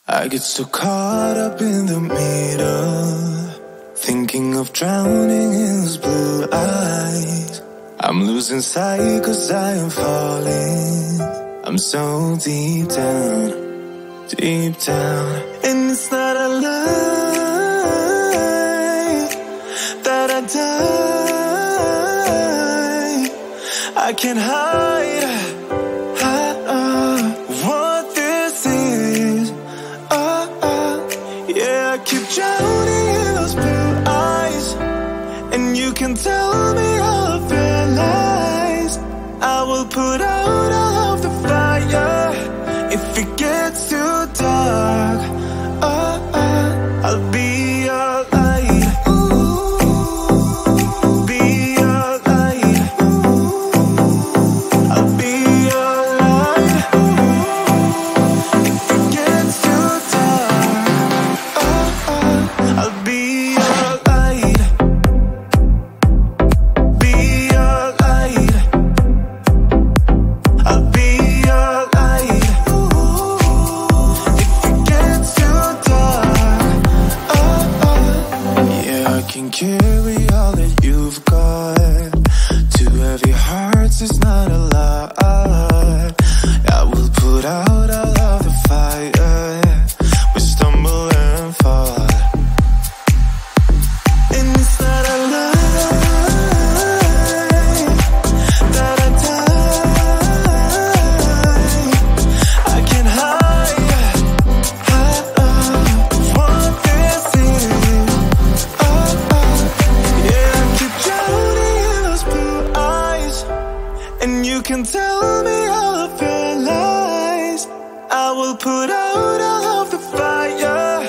I get so caught up in the middle, thinking of drowning in his blue eyes. I'm losing sight 'cause I am falling. I'm so deep down, deep down. And it's not a lie that I die. I can't hide what this is. Yeah, I keep drowning in those blue eyes, and you can tell me all of your lies. I will put out all of the fire if it gets too dark. I'll be your light. Be your light. I'll be your light. If it gets too dark, I'll be your light. Be your light. I'll be your light. If it gets too dark, yeah, I can carry all that you've got. Two heavy hearts is not a lot. I will put out all of the fire. We stumble and fall, and it's not a lie that I die. I can't hide what this is. Yeah, I keep drowning in those blue eyes, and you can tell me all of your lies. I will put out all of the fire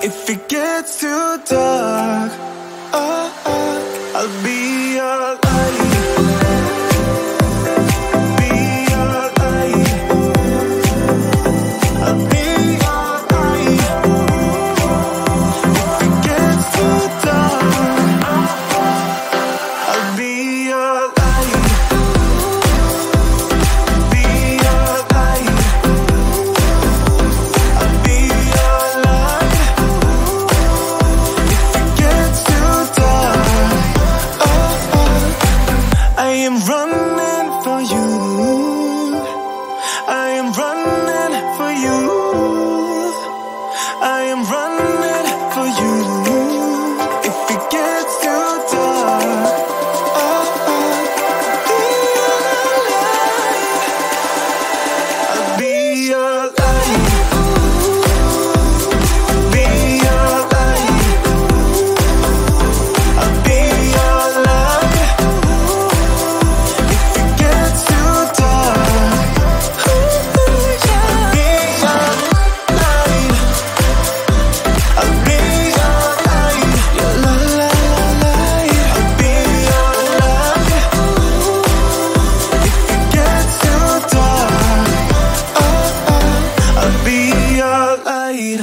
if it gets too dark. I'll be your light. Be your light. I'll be your light. If it gets too dark, I'll be your light. Be your light. I'll be your light. If it gets too dark, I am running for you. I am running for you. I am running for you. If it gets too dark, I'll be your light. Be your light. I'll be your light. If it gets too dark, I'll be your light. I'll be your light. Your light. I'll be your light. If it gets too dark, I'll be your light.